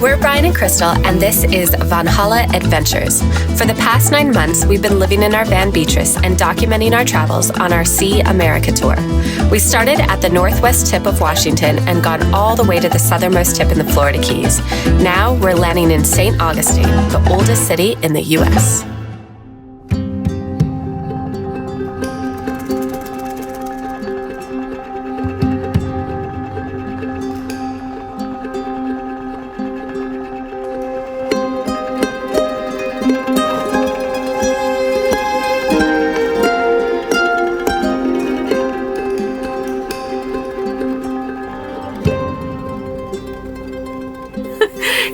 We're Brian and Crystal, and this is Vanhalla Adventures. For the past 9 months, we've been living in our van Beatrice and documenting our travels on our See America tour. We started at the northwest tip of Washington and gone all the way to the southernmost tip in the Florida Keys. Now we're landing in St. Augustine, the oldest city in the U.S.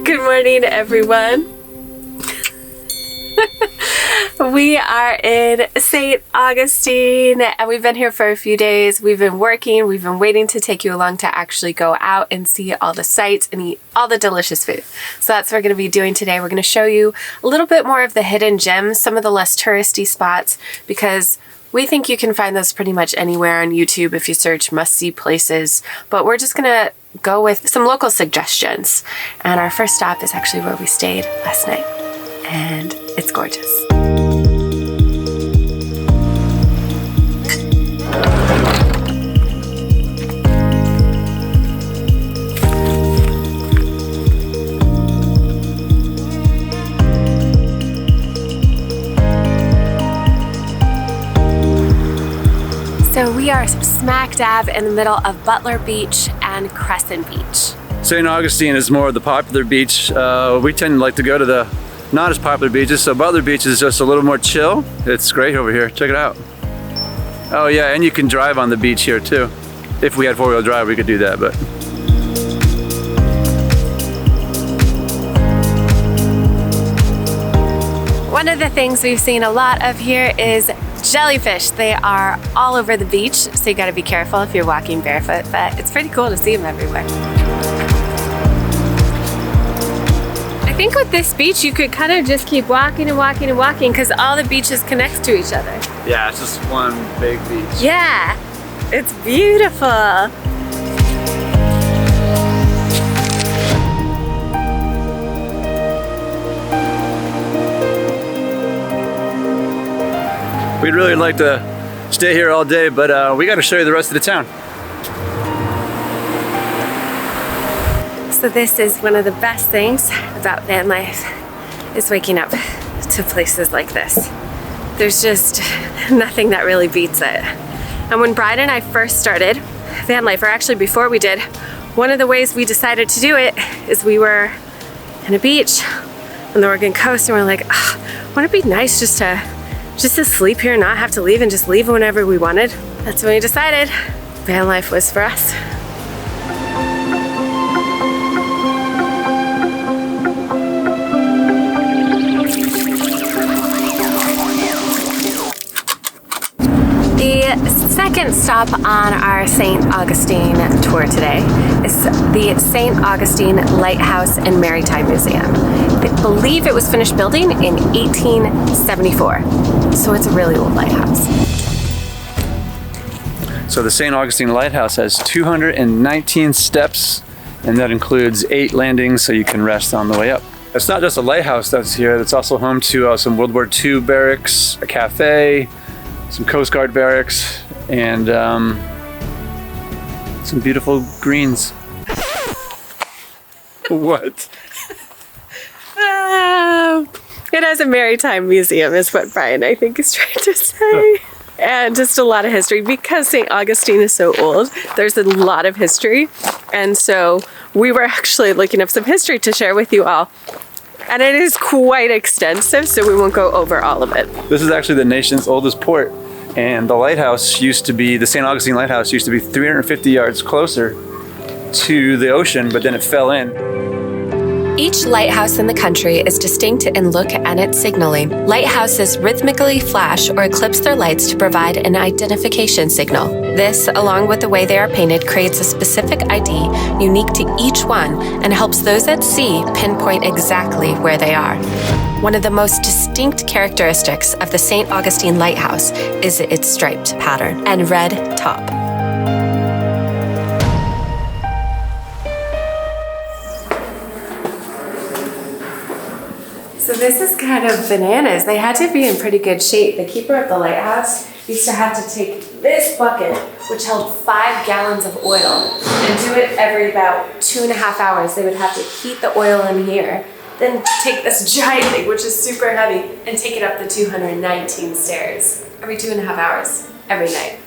Good morning, everyone. We are in St. Augustine, and we've been here for a few days. We've been working. We've been waiting to take you along to actually go out and see all the sights and eat all the delicious food. So that's what we're going to be doing today. We're going to show you a little bit more of the hidden gems, some of the less touristy spots, because we think you can find those pretty much anywhere on YouTube if you search must-see places. But we're just going to go with some local suggestions. And our first stop is actually where we stayed last night. And it's gorgeous. So we are smack dab in the middle of Butler Beach and Crescent Beach. St. Augustine is more of the popular beach. We tend to like to go to the not as popular beaches, so Butler Beach is just a little more chill. It's great over here, check it out. Oh yeah, and you can drive on the beach here too. If we had four-wheel drive, we could do that, but. One of the things we've seen a lot of here is jellyfish. They are all over the beach, so you gotta be careful if you're walking barefoot, but it's pretty cool to see them everywhere. I think with this beach, you could kind of just keep walking and walking and walking because all the beaches connect to each other. Yeah, it's just one big beach. Yeah, it's beautiful. We'd really like to stay here all day, but we got to show you the rest of the town. So this is one of the best things about van life, is waking up to places like this. There's just nothing that really beats it. And when Brian and I first started van life, or actually before we did, one of the ways we decided to do it is we were in a beach on the Oregon coast, and we're like, wouldn't it be nice just to sleep here and not have to leave, and just leave whenever we wanted. That's when we decided van life was for us. The second stop on our St. Augustine tour today is the St. Augustine Lighthouse and Maritime Museum. I believe it was finished building in 1874, so it's a really old lighthouse. So the St. Augustine Lighthouse has 219 steps, and that includes 8 landings, so you can rest on the way up. It's not just a lighthouse that's here, it's also home to some World War II barracks, a cafe, some Coast Guard barracks, and some beautiful greens. What? It has a maritime museum is what Brian, I think, is trying to say. And just a lot of history. Because St. Augustine is so old, there's a lot of history. And so we were actually looking up some history to share with you all. And it is quite extensive, so we won't go over all of it. This is actually the nation's oldest port. And the lighthouse used to be, the St. Augustine Lighthouse used to be 350 yards closer to the ocean, but then it fell in. Each lighthouse in the country is distinct in look and its signaling. Lighthouses rhythmically flash or eclipse their lights to provide an identification signal. This, along with the way they are painted, creates a specific ID unique to each one and helps those at sea pinpoint exactly where they are. One of the most distinct characteristics of the St. Augustine Lighthouse is its striped pattern and red top. So this is kind of bananas. They had to be in pretty good shape. The keeper of the lighthouse used to have to take this bucket, which held 5 gallons of oil, and do it every about 2.5 hours. They would have to heat the oil in here, then take this giant thing, which is super heavy, and take it up the 219 stairs every 2.5 hours, every night.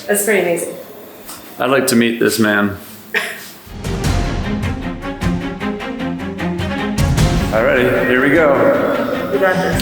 That's pretty amazing. I'd like to meet this man. Alrighty, here we go. We got this.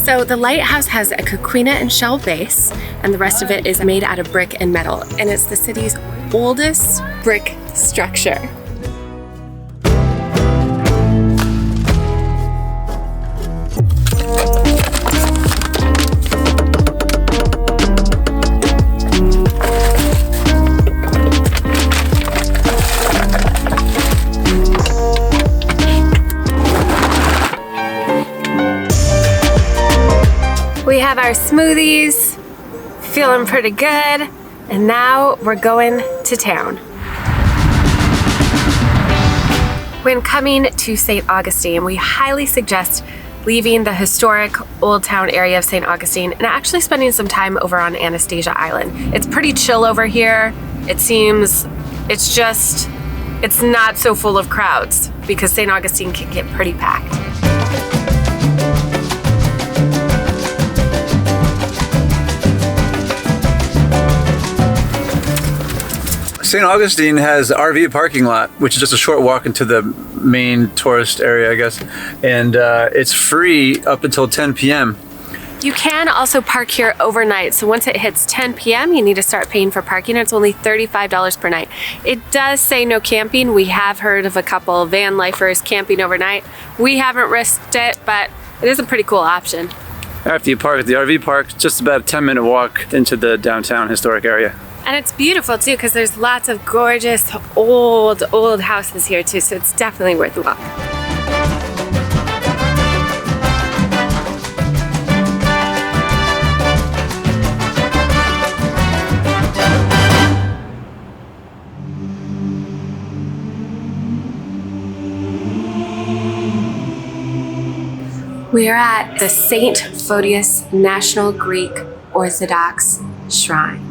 So the lighthouse has a coquina and shell base, and the rest of it is made out of brick and metal, and it's the city's oldest brick structure. We have our smoothies, feeling pretty good, and now we're going to town. When coming to St. Augustine, we highly suggest leaving the historic Old Town area of St. Augustine and actually spending some time over on Anastasia Island. It's pretty chill over here. It seems it's not so full of crowds because St. Augustine can get pretty packed. St. Augustine has an RV parking lot, which is just a short walk into the main tourist area, I guess. And it's free up until 10 p.m. You can also park here overnight. So once it hits 10 p.m., you need to start paying for parking. It's only $35 per night. It does say no camping. We have heard of a couple van lifers camping overnight. We haven't risked it, but it is a pretty cool option. After you park at the RV park, it's just about a 10-minute walk into the downtown historic area. And it's beautiful too, because there's lots of gorgeous old houses here too, so it's definitely worth the walk. We are at the St. Photius National Greek Orthodox Shrine.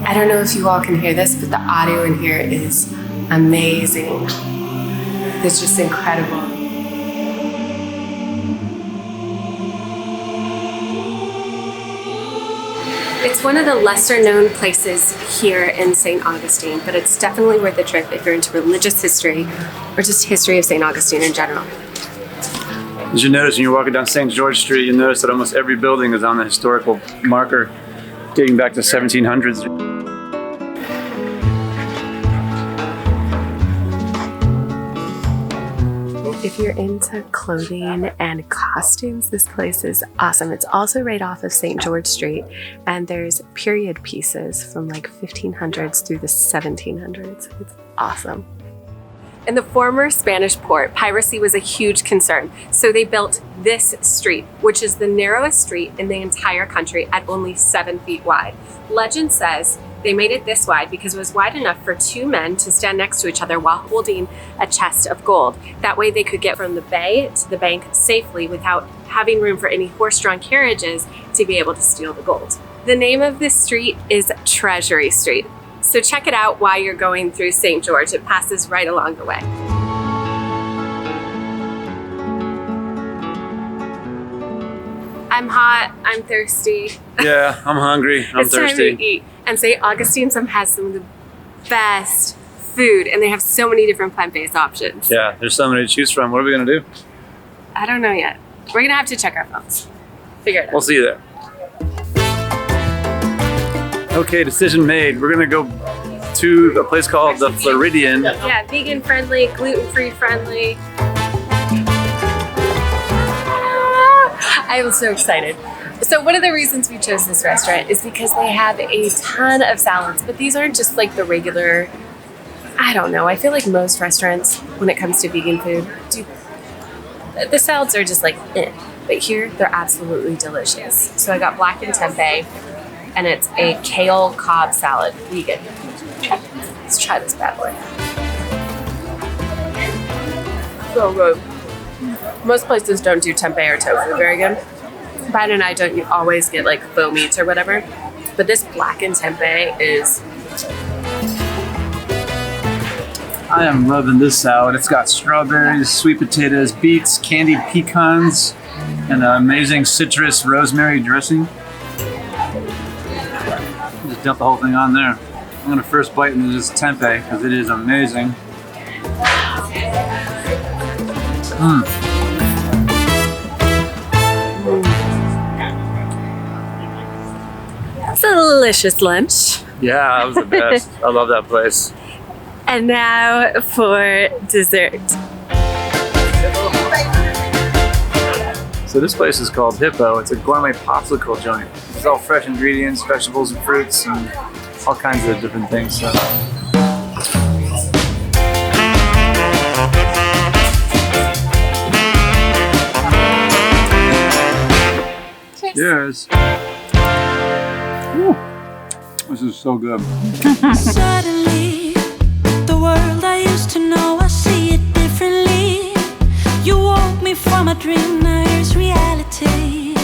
I don't know if you all can hear this, but the audio in here is amazing. It's just incredible. It's one of the lesser known places here in St. Augustine, but it's definitely worth a trip if you're into religious history or just history of St. Augustine in general. As you notice when you're walking down St. George Street, you'll notice that almost every building is on the historical marker dating back to 1700s. If you're into clothing and costumes, this place is awesome. It's also right off of St. George Street, and there's period pieces from like 1500s through the 1700s. It's awesome. In the former Spanish port, piracy was a huge concern, so they built this street, which is the narrowest street in the entire country at only 7 feet wide. Legend says they made it this wide because it was wide enough for 2 men to stand next to each other while holding a chest of gold. That way they could get from the bay to the bank safely without having room for any horse-drawn carriages to be able to steal the gold. The name of this street is Treasury Street. So check it out while you're going through St. George. It passes right along the way. I'm hot, I'm thirsty. Yeah, I'm hungry, I'm thirsty. It's time to eat. And St. Augustine has some of the best food, and they have so many different plant-based options. Yeah, there's so many to choose from. What are we gonna do? I don't know yet. We're gonna have to check our phones. Figure it out. We'll see you there. Okay, decision made. We're gonna go to a place called the Floridian. Yeah, vegan friendly, gluten-free friendly. I am so excited. So one of the reasons we chose this restaurant is because they have a ton of salads, but these aren't just like the regular, I don't know. I feel like most restaurants, when it comes to vegan food, the salads are just like, eh. But here, they're absolutely delicious. So I got blackened tempeh, and it's a kale Cobb salad, vegan. Let's try this bad boy. So good. Most places don't do tempeh or tofu very good. Brian and I don't always get like faux meats or whatever, but this blackened tempeh is... I am loving this salad. It's got strawberries, sweet potatoes, beets, candied pecans, and an amazing citrus rosemary dressing. Just dump the whole thing on there. I'm gonna first bite into this tempeh because it is amazing. It's a delicious lunch. Yeah, that was the best. I love that place. And now for dessert. So this place is called Hippo. It's a gourmet popsicle joint. It's all fresh ingredients, vegetables and fruits, and all kinds of different things. So. Cheers. Woo. This is so good. Suddenly, the world I used to know, I see it differently. You woke me from a dream, now here's reality.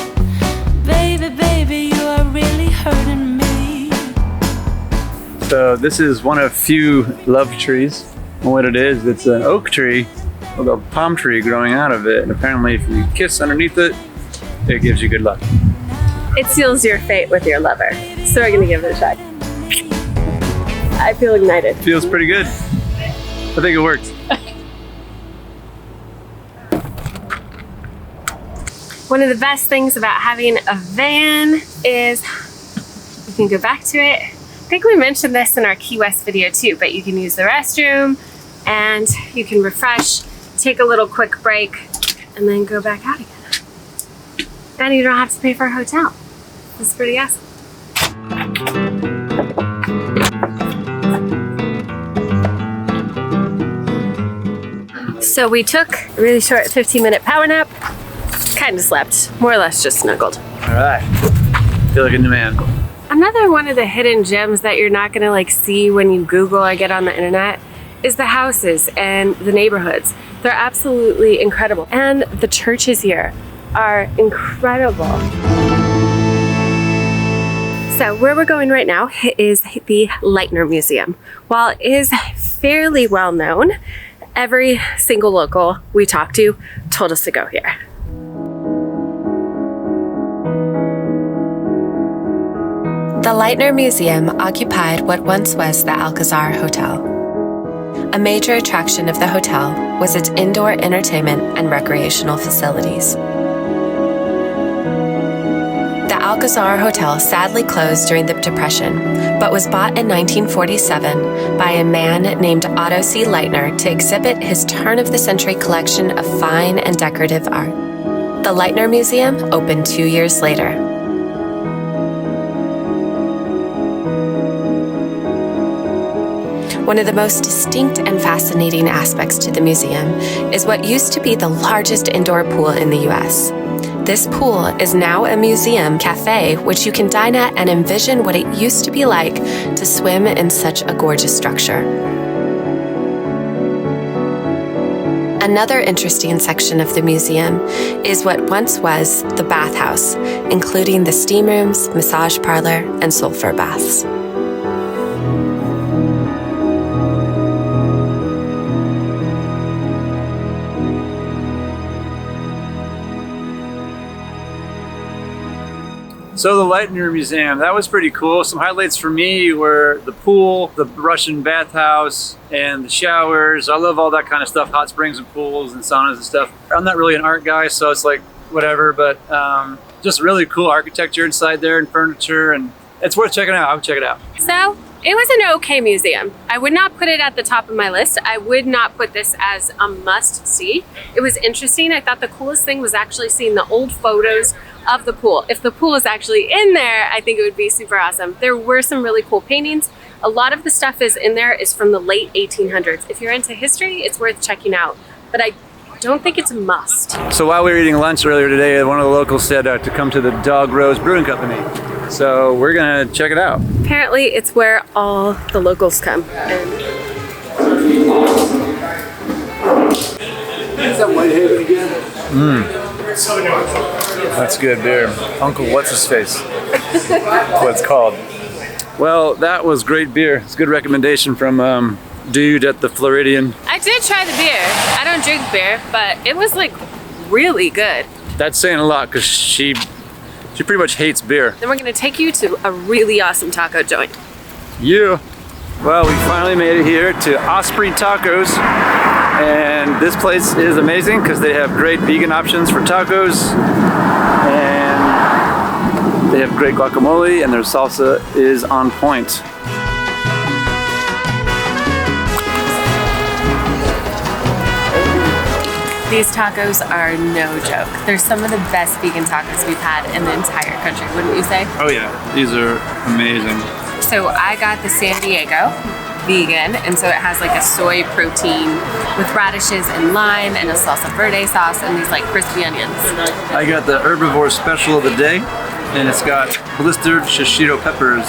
Baby, baby, you are really hurting me. So this is one of few love trees. And what it is, it's an oak tree with a palm tree growing out of it. And apparently if you kiss underneath it, it gives you good luck. It seals your fate with your lover. So we're gonna give it a try. I feel ignited. Feels pretty good. I think it worked. One of the best things about having a van is you can go back to it. I think we mentioned this in our Key West video too, but you can use the restroom and you can refresh, take a little quick break, and then go back out again. And you don't have to pay for a hotel. It's pretty awesome. So we took a really short 15-minute power nap. Kind of slept, more or less just snuggled. All right, feel like a new man. Another one of the hidden gems that you're not gonna like see when you Google or get on the internet is the houses and the neighborhoods. They're absolutely incredible. And the churches here are incredible. So where we're going right now is the Lightner Museum. While it is fairly well known, every single local we talked to told us to go here. The Lightner Museum occupied what once was the Alcazar Hotel. A major attraction of the hotel was its indoor entertainment and recreational facilities. The Alcazar Hotel sadly closed during the Depression, but was bought in 1947 by a man named Otto C. Lightner to exhibit his turn-of-the-century collection of fine and decorative art. The Lightner Museum opened 2 years later. One of the most distinct and fascinating aspects to the museum is what used to be the largest indoor pool in the U.S. This pool is now a museum cafe, which you can dine at and envision what it used to be like to swim in such a gorgeous structure. Another interesting section of the museum is what once was the bathhouse, including the steam rooms, massage parlor, and sulfur baths. So the Lightner Museum, that was pretty cool. Some highlights for me were the pool, the Russian bathhouse, and the showers. I love all that kind of stuff, hot springs and pools and saunas and stuff. I'm not really an art guy, so it's like whatever, but just really cool architecture inside there and furniture, and it's worth checking out. I would check it out. So It was an okay museum. I would not put it at the top of my list. I would not put this as a must-see. It was interesting. I thought the coolest thing was actually seeing the old photos of the pool. If the pool is actually in there, I think it would be super awesome. There were some really cool paintings. A lot of the stuff is in there is from the late 1800s. If you're into history, it's worth checking out. But I don't think it's a must. So while we were eating lunch earlier today, one of the locals said to come to the Dog Rose Brewing Company. So we're gonna check it out. Apparently it's where all the locals come. And Is that Whitehaven again? That's good beer. Uncle What's-His-Face. That's what it's called. Well, that was great beer. It's a good recommendation from dude at the Floridian. I did try the beer. I don't drink beer, but it was like really good. That's saying a lot because she pretty much hates beer. Then we're gonna take you to a really awesome taco joint. Yeah. Well, we finally made it here to Osprey Tacos. And this place is amazing because they have great vegan options for tacos. And they have great guacamole and their salsa is on point. These tacos are no joke. They're some of the best vegan tacos we've had in the entire country, wouldn't you say? Oh yeah, these are amazing. So I got the San Diego vegan, and so it has like a soy protein with radishes and lime and a salsa verde sauce and these like crispy onions. I got the herbivore special of the day, and it's got blistered shishito peppers,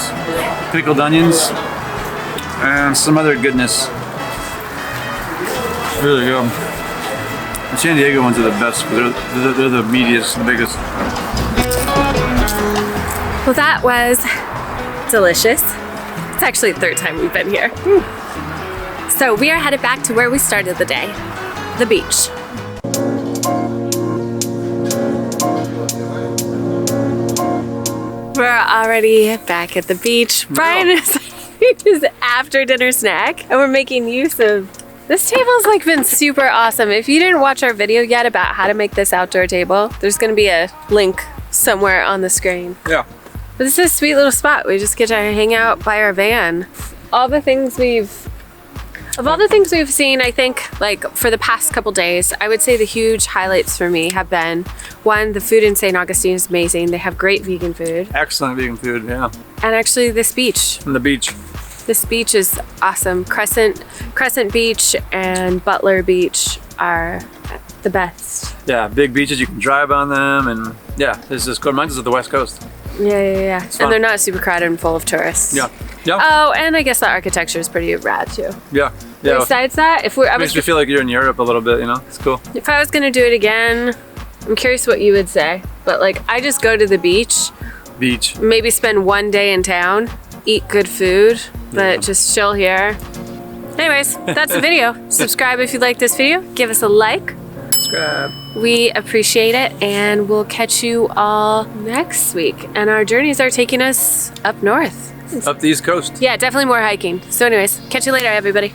pickled onions, and some other goodness. Really good. The San Diego ones are the best because they're the meatiest, the biggest. Well, that was delicious. It's actually the third time we've been here. So we are headed back to where we started the day, the beach. We're already back at the beach. Brian is his after dinner snack, and we're making use of this table's like been super awesome. If you didn't watch our video yet about how to make this outdoor table, there's gonna be a link somewhere on the screen. Yeah. But this is a sweet little spot. We just get to hang out by our van. All the things we've seen, I think, like for the past couple days, I would say the huge highlights for me have been, one, the food in St. Augustine is amazing. They have great vegan food. Excellent vegan food, yeah. And actually this beach. And the beach. This beach is awesome. Crescent Beach and Butler Beach are the best. Yeah, big beaches, you can drive on them, and yeah, this is good. Mine's at the West Coast. Yeah. And they're not super crowded and full of tourists. Yeah. Oh, and I guess the architecture is pretty rad too. Yeah. Besides that, Makes you feel like you're in Europe a little bit, you know? It's cool. If I was gonna do it again, I'm curious what you would say. But like, I just go to the beach. Maybe spend one day in town, eat good food, but just chill here. Anyways, that's the video. Subscribe if you like this video. Give us a like. Subscribe. We appreciate it, and we'll catch you all next week. And our journeys are taking us up north. Up the East Coast. Yeah, definitely more hiking. So anyways, catch you later, everybody.